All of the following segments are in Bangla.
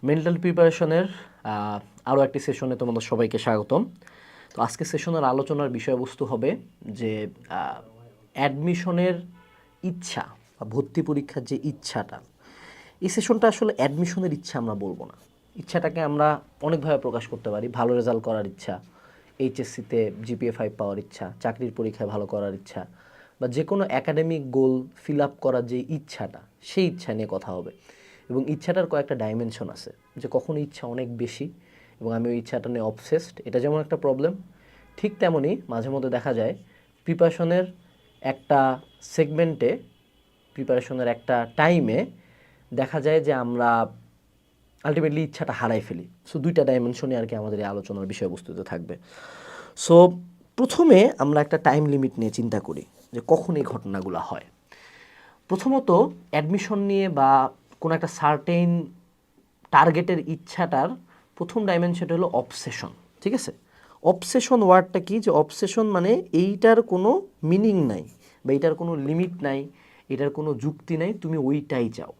মেন্টাল প্রিপারেশনের আরও একটি সেশনে তোমাদের সবাইকে স্বাগতম। তো আজকে সেশনের আলোচনার বিষয়বস্তু হবে যে অ্যাডমিশনের ইচ্ছা বা ভর্তি পরীক্ষার যে ইচ্ছাটা, এই সেশনটা আসলে অ্যাডমিশনের ইচ্ছা আমরা বলবো না। ইচ্ছাটাকে আমরা অনেকভাবে প্রকাশ করতে পারি। ভালো রেজাল্ট করার ইচ্ছা, এইচএসসিতে জিপিএ 5 পাওয়ার ইচ্ছা, চাকরির পরীক্ষায় ভালো করার ইচ্ছা, বা যে কোনো অ্যাকাডেমিক গোল ফিল আপ করার যে ইচ্ছাটা, সেই ইচ্ছা নিয়ে কথা হবে। এবং ইচ্ছাটার কয়েকটা ডাইমেনশন আছে, যে কখন ইচ্ছা অনেক বেশি এবং আমি ওই ইচ্ছাটা নিয়ে অবসেসড, এটা যেমন একটা প্রবলেম, ঠিক তেমনই মাঝে মধ্যে দেখা যায় প্রিপারেশনের একটা সেগমেন্টে, প্রিপারেশনের একটা টাইমে দেখা যায় যে আমরা আলটিমেটলি ইচ্ছাটা হারাই ফেলি। সো দুইটা ডাইমেনশনে আর কি আমাদের এই আলোচনার বিষয়বস্তুতে থাকবে। সো প্রথমে আমরা একটা টাইম লিমিট নিয়ে চিন্তা করি যে কখন এই ঘটনাগুলো হয়। প্রথমত অ্যাডমিশন নিয়ে বা কোনো একটা সার্টেইন টার্গেটের ইচ্ছাটার প্রথম ডাইমেনশনটা হলো অবসেশন। ঠিক আছে, অবসেশন ওয়ার্ডটা কি? যে অবসেশন মানে এইটার কোনো মিনিং নাই বা এইটার কোনো লিমিট নাই, এটার কোনো যুক্তি নাই, তুমি ওইটাই চাও।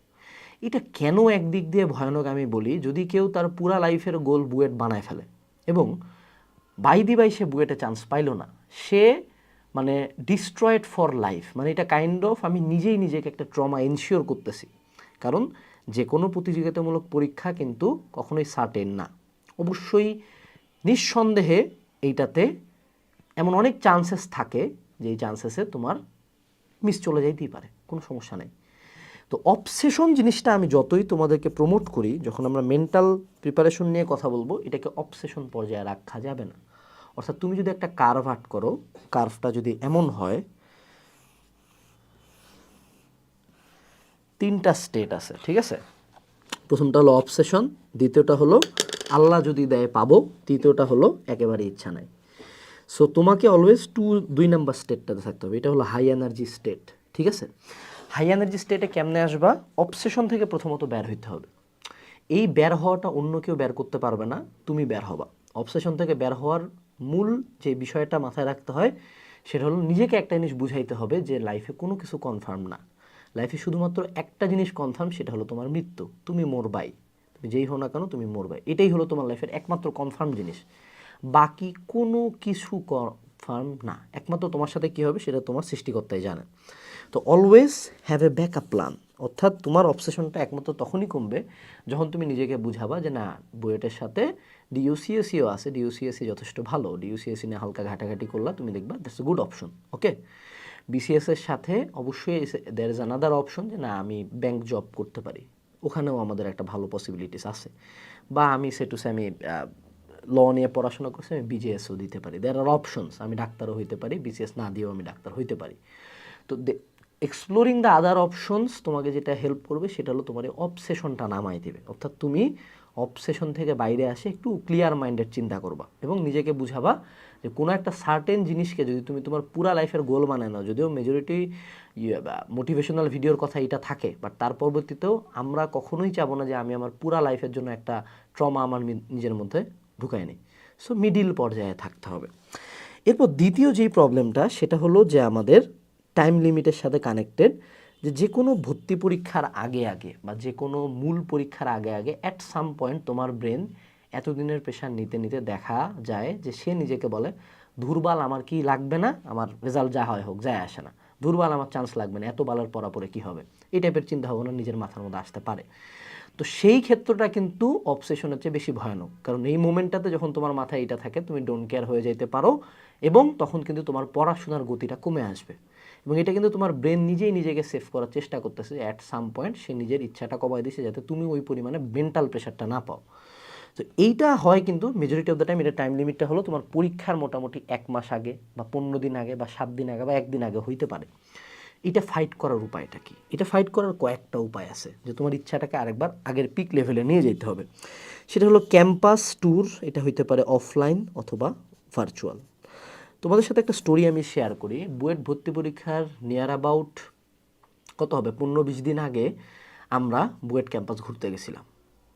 এটা কেন একদিক দিয়ে ভয়ানক আমি বলি, যদি কেউ তার পুরা লাইফের গোল বুয়েট বানায় ফেলে এবং বাই সে বুয়েটে চান্স পাইল না, সে মানে ডিস্ট্রয়েড ফর লাইফ। মানে এটা কাইন্ড অফ আমি নিজেই নিজেকে একটা ট্রমা এনশিওর করতেছি। কারণ যে কোনো প্রতিযোগিতামূলক পরীক্ষা কিন্তু কখনোই সার্টেন না। অবশ্যই নিঃসন্দেহে এইটাতে এমন অনেক চান্সেস থাকে যে এই চান্সেসে তোমার মিস চলে যাইতেই পারে, কোনো সমস্যা নেই। তো অবসেশন জিনিসটা আমি যতই তোমাদেরকে প্রমোট করি, যখন আমরা মেন্টাল প্রিপারেশন নিয়ে কথা বলবো, এটাকে অবসেশন পর্যায়ে রাখা যাবে না। অর্থাৎ তুমি যদি একটা কার্ভ আর্ট করো, কার্ভটা যদি এমন হয়, তিনটা স্টেট আছে, ঠিক আছে? প্রথমটা হলো অবসেশন, দ্বিতীয়টা হলো আল্লাহ যদি দেয় পাবো, তৃতীয়টা হলো একেবারে ইচ্ছা নাই। সো তোমাকে অলওয়েজ দুই নাম্বার স্টেটটাতে থাকতে হবে। এটা হলো হাই এনার্জি স্টেট, ঠিক আছে? হাই এনার্জি স্টেটে কেমনে আসবা? অবসেশন থেকে প্রথমত বের হইতে হবে। এই বের হওয়াটা অন্য কেউ বের করতে পারবে না, তুমি বের হবা। অবসেশন থেকে বের হওয়ার মূল যে বিষয়টা মাথায় রাখতে হয়, সেটা হলো নিজেকে একটা জিনিস বুঝাইতে হবে যে লাইফে কোনো কিছু কনফার্ম না। লাইফে শুধুমাত্র একটা জিনিস কনফার্ম, সেটা হলো তোমার মৃত্যু। তুমি মরবাই, তুমি যেই হও না কেন তুমি মরবাই। এটাই হলো তোমার লাইফের একমাত্র কনফার্ম জিনিস। বাকি কোনো কিছু কনফার্ম না। একমাত্র তোমার সাথে কী হবে সেটা তোমার সৃষ্টিকর্তাই জানে। তো always have a backup plan. অর্থাৎ তোমার অবসেশনটা একমাত্র তখনই কমবে যখন তুমি নিজেকে বুঝাবা যে না, বুয়েটের সাথে ডিইউসিএসিও আছে, ডিইউসিএসি যথেষ্ট ভালো, ডিইউসিএসি নিয়ে হালকা ঘাটাঘাটি করলা, তুমি দেখবা that's a good option. Okay, BCS এর সাথে অবশ্যই দেয়ার ইজ আনাদার অপশন যে না, আমি ব্যাংক জব করতে পারি, ওখানেও আমাদের একটা ভালো পসিবিলিটিস আছে। বা আমি আমি ল নিয়ে পড়াশোনা করছি, আমি বিজেএসও দিতে পারি। দেয়ার আর অপশনস। আমি ডাক্তারও হইতে পারি, বিসিএস না দিয়েও আমি ডাক্তার হইতে পারি। তো এক্সপ্লোরিং দ্য আদার অপশনস তোমাকে যেটা হেল্প করবে সেটা হলো তোমার অবসেশনটা নামাই দেবে। অর্থাৎ তুমি অবসেশন থেকে বাইরে আসে একটু ক্লিয়ার মাইন্ডেড চিন্তা করবা এবং নিজেকে বুঝাবা যে কোনো একটা সার্টেন জিনিসকে যদি তুমি তোমার পুরা লাইফের গোল বানায় নাও, যদিও মেজরিটি মোটিভেশনাল ভিডিওর কথা এটা থাকে, বাট তার পরবর্তীতেও আমরা কখনোই চাবো না যে আমি আমার পুরা লাইফের জন্য একটা ট্রমা আমার নিজের মধ্যে ঢুকাই নিই। সো মিডিল পর্যায়ে থাকতে হবে। এরপর দ্বিতীয় যেই প্রবলেমটা, সেটা হলো যে আমাদের টাইম লিমিটের সাথে কানেক্টেড, যে কোনো ভর্তি পরীক্ষার আগে আগে বা যে কোনো মূল পরীক্ষার আগে আগে অ্যাট সাম পয়েন্ট তোমার ব্রেন এতদিনের প্রেশার নিতে নিতে দেখা যায় যে সে নিজেকে বলে দুর্বল, আমার কি লাগবে না, আমার রেজাল্ট যা হয় হোক, যায় আসে না, দুর্বল, আমার চান্স লাগবে না, এত বালার পড়া পরে কী হবে, এই টাইপের চিন্তা ভাবনা নিজের মাথার মধ্যে আসতে পারে। তো সেই ক্ষেত্রটা কিন্তু অবসেশনের চেয়ে বেশি ভয়ানক, কারণ এই মোমেন্টটাতে যখন তোমার মাথায় এটা থাকে, তুমি ডোন্ট কেয়ার হয়ে যেতে পারো এবং তখন কিন্তু তোমার পড়াশোনার গতিটা কমে আসবে। এবং এটা কিন্তু তোমার ব্রেন নিজেই নিজেকে সেভ করার চেষ্টা করতেছে, অ্যাট সাম পয়েন্ট সে নিজের ইচ্ছাটা কমায় দিচ্ছে যাতে তুমি ওই পরিমাণে মেন্টাল প্রেশারটা না পাও। তো এইটা হয় কিন্তু মেজরিটি অফ দ্য টাইম। এটা টাইম লিমিটটা হলো তোমার পরীক্ষার মোটামুটি 1 মাস আগে বা 15 দিন আগে বা 7 দিন আগে বা 1 দিন আগে হইতে পারে। এটা ফাইট করার উপায়টা কি? এটা ফাইট করার কয়েকটা উপায় আছে, যে তোমার ইচ্ছাটাকে আরেকবার আগের পিক লেভেলে নিয়ে যেতে হবে। সেটা হলো ক্যাম্পাস ট্যুর। এটা হইতে পারে অফলাইন অথবা ভার্চুয়াল। তোমাদের সাথে একটা স্টোরি আমি শেয়ার করি। বুয়েট ভর্তি পরীক্ষার নিয়ার অ্যাবাউট কত হবে 15-20 দিন আগে আমরা বুয়েট ক্যাম্পাস ঘুরতে গেছিলাম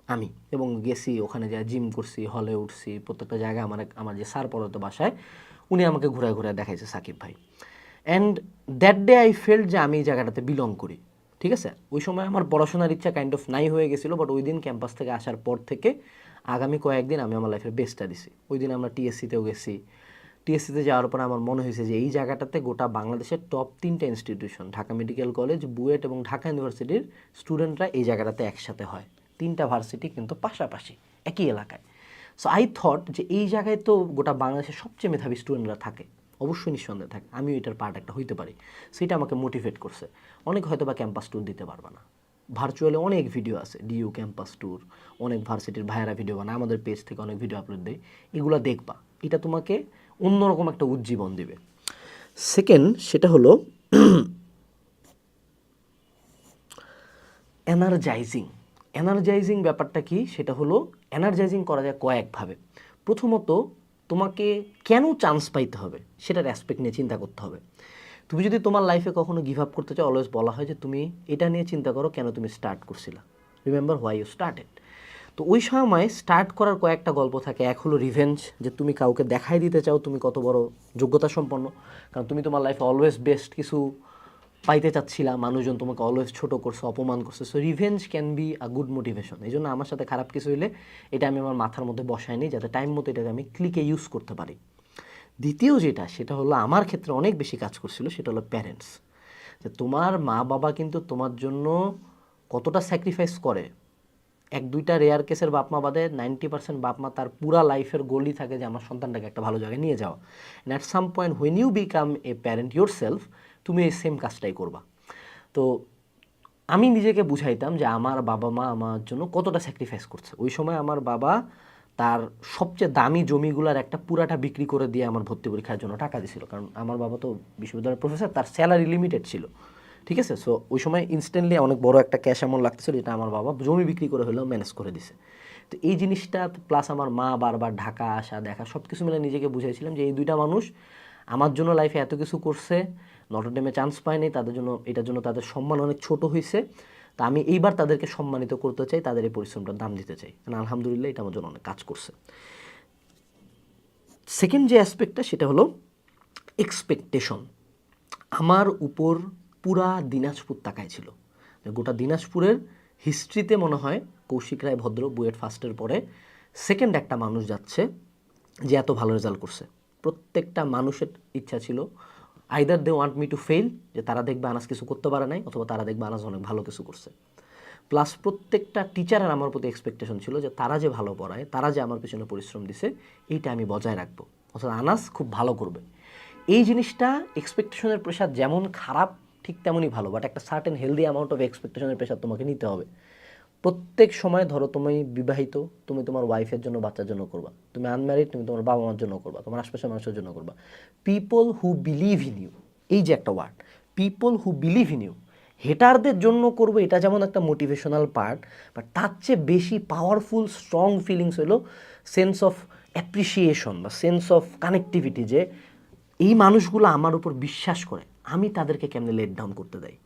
আমি, এবং গেছি ওখানে যা জিম করছি, হলে উঠছি, প্রত্যেকটা জায়গায় আমার যে স্যার পড়াতো বাসায়, উনি আমাকে ঘুরায় ঘুরায় দেখাইছে সাকিব ভাই। And that day I felt যে আমি এই জায়গাটাতে বিলং করি। ঠিক আছে? ওই সময় আমার পড়াশোনার ইচ্ছা কাইন্ড অফ নাই হয়ে গেছিলো, বাট ওই দিন ক্যাম্পাস থেকে আসার পর থেকে আগামী কয়েকদিন আমি আমার লাইফের বেস্টটা দিছি। ওই দিন আমরা টিএসসিতেও গেছি। টিএসসিতে যাওয়ার পর আমার মনে হয়েছে যে এই জায়গাটাতে গোটা বাংলাদেশের টপ 3টা institution, Dhaka medical college, BUET এবং ঢাকা ইউনিভার্সিটির স্টুডেন্টরা এই জায়গাটাতে একসাথে হয়। 3টা ভার্সিটি কিন্তু পাশাপাশি একই এলাকায়। সো আই থট যে এই জায়গায় তো গোটা বাংলাদেশের সবচেয়ে মেধাবী স্টুডেন্টরা থাকে, অবশ্যই নিঃসন্দেহে থাকে, আমিও এটার পার্ট একটা হইতে পারি। সেটা আমাকে মোটিভেট করছে। অনেক হয়তো বা ক্যাম্পাস ট্যুর দিতে পারবে না, ভার্চুয়ালি অনেক ভিডিও আছে, ডিইউ ক্যাম্পাস ট্যুর, অনেক ভার্সিটির ভাইয়েরা ভিডিও বানায়, আমাদের পেজ থেকে অনেক ভিডিও আপলোড দেয়, এগুলো দেখবা, এটা তোমাকে অন্যরকম একটা উজ্জীবন দিবে। সেকেন্ড, সেটা হলো এনার্জাইজিং ব্যাপারটা কি? সেটা হলো এনার্জাইজিং করা যায় কয়েকভাবে। প্রথমত, তোমাকে কেন চান্স পাইতে হবে সেটার অ্যাসপেক্ট নিয়ে চিন্তা করতে হবে। তুমি যদি তোমার লাইফে কখনো গিভ আপ করতে চাও, অলওয়েজ বলা হয় যে তুমি এটা নিয়ে চিন্তা করো কেন তুমি স্টার্ট করছিলা, রিমেম্বার হোয়াই ইউ স্টার্টেড। তো ওই সময় স্টার্ট করার কয়েকটা গল্প থাকে। এক হলো রিভেঞ্জ, যে তুমি কাউকে দেখাই দিতে চাও তুমি কত বড় যোগ্যতা সম্পন্ন, কারণ তুমি তোমার লাইফে অলওয়েজ বেস্ট কিছু পাইতে চাচ্ছিলা, মানুষজন তোমাকে অলওয়েজ ছোটো করছে, অপমান করছে। So revenge can be a good motivation. এই জন্য আমার সাথে খারাপ কিছু হইলে এটা আমি আমার মাথার মধ্যে বসাইনি, যাতে টাইম মতো এটাকে আমি ক্লিকে ইউজ করতে পারি। দ্বিতীয় যেটা, সেটা হলো আমার ক্ষেত্রে অনেক বেশি কাজ করছিল, সেটা হলো প্যারেন্টস। যে তোমার মা বাবা কিন্তু তোমার জন্য কতটা স্যাক্রিফাইস করে। 1-2টা রেয়ার কেসের বাপ মা বাদে 90% বাপ মা তার পুরা লাইফের গোলই থাকে যে আমার সন্তানটাকে একটা ভালো জায়গায় নিয়ে যাওয়া। And at some point when you become a parent yourself, তুমি এই সেম কাজটাই করবা। তো আমি নিজেকে বুঝাইতাম যে আমার বাবা মা আমার জন্য কতটা স্যাক্রিফাইস করছে। ওই সময় আমার বাবা তার সবচেয়ে দামি জমিগুলোর একটা পুরাটা বিক্রি করে দিয়ে আমার ভর্তি পরীক্ষার জন্য টাকা দিয়েছিল, কারণ আমার বাবা তো বিশ্ববিদ্যালয়ের প্রফেসর, তার স্যালারি লিমিটেড ছিল। ঠিক আছে? সো ওই সময় ইনস্ট্যান্টলি অনেক বড় একটা ক্যাশ অ্যামাউন্ট লাগতেছিল, যেটা আমার বাবা জমি বিক্রি করে হলেও ম্যানেজ করে দিছে। তো এই জিনিসটা প্লাস আমার মা বারবার ঢাকা আসা দেখা সব কিছু মিলে নিজেকে বুঝাইছিলাম যে এই দুইটা মানুষ আমার জন্য লাইফে এত কিছু করছে, নটরডেমে চান্স পায়নি, তাদের জন্য এটার জন্য তাদের সম্মান অনেক ছোট হয়েছে। তা আমি এইবার তাদেরকে সম্মানিত করতে চাই, তাদের এই পরিশ্রমটার দাম দিতে চাই। আলহামদুলিল্লাহ এটা আমার জন্য অনেক কাজ করছে। সেকেন্ড যে অ্যাসপেক্টটা, সেটা হলো এক্সপেকটেশন। আমার উপর পুরা দিনাজপুর তাকায় ছিল। গোটা দিনাজপুরের হিস্ট্রিতে মনে হয় কৌশিক রায় ভদ্র বুয়েট ফার্স্টের পরে সেকেন্ড একটা মানুষ যাচ্ছে যে এত ভালো রেজাল্ট করছে। প্রত্যেকটা মানুষের ইচ্ছা ছিল either they want me to fail, যে তারা দেখবে আনাস কিছু করতে পারে নাই, অথবা তারা দেখবে আনাস অনেক ভালো কিছু করছে। প্লাস প্রত্যেকটা টিচারের আমার প্রতি এক্সপেকটেশন ছিল যে তারা যে ভালো পড়ায়, তারা যে আমার পেছনে পরিশ্রম দিছে, এইটা আমি বজায় রাখবো, অর্থাৎ আনাস খুব ভালো করবে। এই জিনিসটা, এক্সপেকটেশনের প্রেশার যেমন খারাপ ঠিক তেমনই ভালো, বাট একটা সার্টেন হেলদি অ্যামাউন্ট অফ এক্সপেকটেশনের প্রেশার তোমাকে নিতে হবে। প্রত্যেক সময় ধরো তুমি বিবাহিত, তুমি তোমার ওয়াইফের জন্য বাচ্চার জন্য করবা, তুমি আনম্যারিড, তুমি তোমার বাবা মার জন্য করবা, তোমার আশপাশের মানুষের জন্য করবা। People who believe in you, এই যে একটা word, people who believe in you, হেটারদের জন্য করবো, এটা যেমন একটা মোটিভেশনাল পার্ট, বাট তার চেয়ে বেশি পাওয়ারফুল স্ট্রং ফিলিংস হলো সেন্স অফ অ্যাপ্রিসিয়েশন বা সেন্স অফ কানেক্টিভিটি, যে এই মানুষগুলো আমার উপর বিশ্বাস করে, আমি তাদেরকে কেমনে লেট ডাউন করতে দেয়।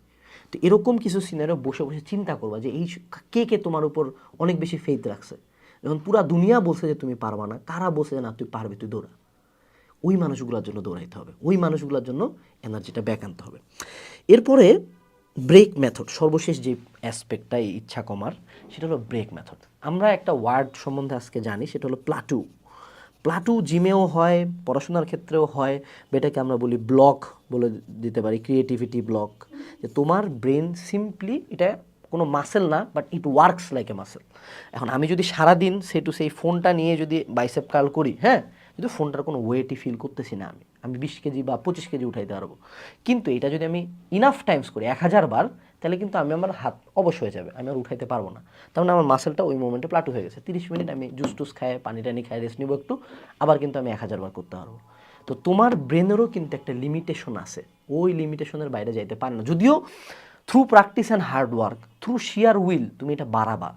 তো এরকম কিছু সিনারিও বসে বসে চিন্তা করবা যে এই কে কে তোমার উপর অনেক বেশি ফেইথ রাখছে। যখন পুরা দুনিয়া বলছে যে তুমি পারবা না, কারা বলছে যে না তুই পারবি, তুই দৌড়া। ওই মানুষগুলোর জন্য দৌড়াইতে হবে, ওই মানুষগুলোর জন্য এনার্জিটা ব্যাক আনতে হবে। এরপরে ব্রেক মেথড, সর্বশেষ যে অ্যাসপেক্টটা এই ইচ্ছা কমার, সেটা হলো ব্রেক মেথড। আমরা একটা ওয়ার্ড সম্বন্ধে আজকে জানি, সেটা হলো প্লাটু। প্লাটু জিমেও হয়, পড়াশোনার ক্ষেত্রেও হয়, এটাকে আমরা বলি ব্লক বলে দিতে পারি, ক্রিয়েটিভিটি ব্লক। যে তোমার ব্রেন সিম্পলি, এটা কোনো মাসেল না, but it works like a muscle. এখন আমি যদি সারাদিন সেই ফোনটা নিয়ে যদি বাইসেপ কার্ল করি, হ্যাঁ, কিন্তু ফোনটার কোনো ওয়েটই ফিল করতেছি না, আমি 20 কেজি বা 25 কেজি উঠাইতে পারবো। কিন্তু এটা যদি আমি ইনাফ টাইমস করি 1000 বার, তাহলে কিন্তু আমার হাত অবশ হয়ে যাবে, আমি আর উঠাইতে পারবো না। তার মানে আমার মাসেলটা ওই মোমেন্টে প্লাটু হয়ে গেছে। 30 মিনিট আমি জুস টুস খায়, পানি টানি খায়, রেস্ট নিব একটু, আবার কিন্তু আমি 1000 বার করতে পারবো। তো তোমার ব্রেনেরও কিন্তু একটা লিমিটেশন আছে, ওই লিমিটেশনের বাইরে যাইতে পারে না। যদিও through practice and hard work, through shear will তুমি এটা বাড়াবা,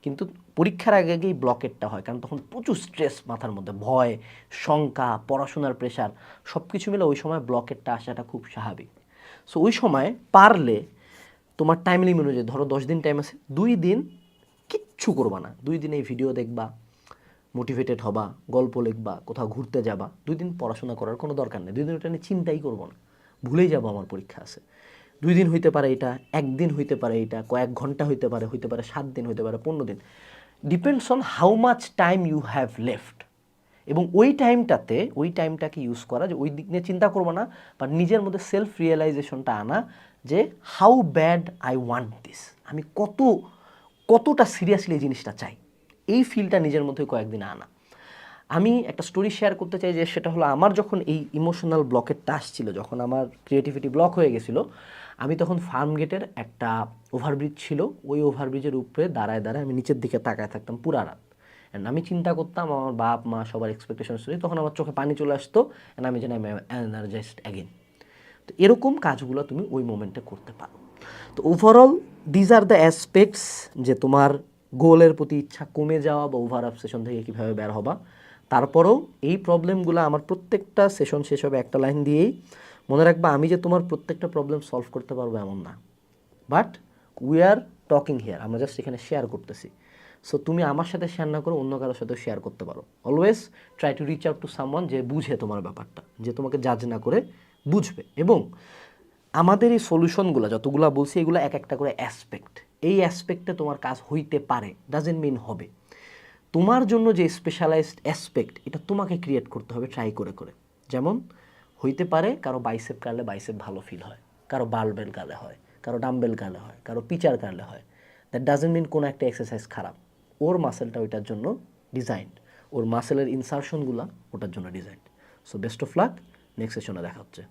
কিন্তু পরীক্ষার আগে আগেই ব্লকেটটা হয়, কারণ তখন প্রচুর স্ট্রেস মাথার মধ্যে, ভয়, শঙ্কা, পড়াশোনার প্রেশার, সব কিছু মিলে ওই সময় ব্লকেটটা আসাটা খুব স্বাভাবিক। সো ওই সময় পারলে তোমার টাইম লিমিট অনুযায়ী, ধরো 10 দিন টাইম আছে, 2 দিন কিচ্ছু করবা না, 2 দিন এই ভিডিও দেখবা, মোটিভেটেড হবা, গল্প লিখবা, কোথাও ঘুরতে যাবা। 2 দিন পড়াশোনা করার কোনো দরকার নেই, 2 দিন ওটা নিয়ে চিন্তাই করবো না, ভুলেই যাবো আমার পরীক্ষা আছে। 2 দিন হইতে পারে এটা, 1 দিন হইতে পারে এটা, কয়েক ঘন্টা হইতে পারে 7 দিন হইতে পারে 15 দিন, depends on how much time you have left. এবং ওই টাইমটাকে ইউজ করা, যে ওই দিক নিয়ে চিন্তা করবো না, বাট নিজের মধ্যে সেলফ রিয়েলাইজেশনটা আনা যে how bad I want this, আমি কতটা সিরিয়াসলি এই জিনিসটা চাই, এই ফিলটা নিজের মধ্যে কয়েকদিন আনা। আমি একটা স্টোরি শেয়ার করতে চাই, যে সেটা হলো আমার যখন এই ইমোশনাল ব্লকেটটা আসছিল, যখন আমার ক্রিয়েটিভিটি ব্লক হয়ে গেছিলো, আমি তখন ফার্ম গেটের একটা ওভারব্রিজ ছিল, ওই ওভারব্রিজের উপরে দাঁড়ায় আমি নিচের দিকে তাকায় থাকতাম পুরা রাত। অ্যান্ড আমি চিন্তা করতাম আমার বাপ মা সবার এক্সপেকটেশন ছিল, তখন আমার চোখে পানি চলে আসতো, অ্যান্ড আমি যেন এনার্জাইজড অ্যাগেন। তো এরকম কাজগুলো তুমি ওই মোমেন্টে করতে পারো। তো overall these are the aspects, যে তোমার গোলের প্রতি ইচ্ছা কমে যাওয়া বা ওভার অবসেশন থেকে কীভাবে বের হবা। তারপরেও এই প্রবলেমগুলো আমার প্রত্যেকটা সেশন শেষ হবে একটা লাইন দিয়েই, মনে রাখবা আমি যে তোমার প্রত্যেকটা প্রবলেম সলভ করতে পারবো এমন না, but we are talking here, আমরা জাস্ট এখানে শেয়ার করতেছি। সো তুমি আমার সাথে শেয়ার না করে অন্য কারোর সাথেও শেয়ার করতে পারো। Always try to reach out to someone যে বুঝে তোমার ব্যাপারটা, যে তোমাকে জাজ না করে বুঝবে। এবং আমাদের এই সলিউশনগুলো যতগুলো বলছি, এগুলো এক একটা করে অ্যাসপেক্ট, এই অ্যাসপেক্টে তোমার কাজ হইতে পারে, ডাজেন্ট মিন হবে। তোমার জন্য যে স্পেশালাইজড অ্যাসপেক্ট, এটা তোমাকে ক্রিয়েট করতে হবে ট্রাই করে করে। যেমন হইতে পারে কারো বাইসেপ কারলে বাইসেপ ভালো ফিল হয়, কারো বারবেল কারলে হয়, কারো ডাম্বেল কারলে হয়, কারো পিচার কারলে হয়। দ্যাট ডাজেন্ট মিন কোনো একটা এক্সারসাইজ খারাপ, ওর মাসেলটা ওইটার জন্য ডিজাইনড, ওর মাসেলের ইনসারশনগুলো ওটার জন্য designed. So best of luck, next সেশনে দেখা হচ্ছে।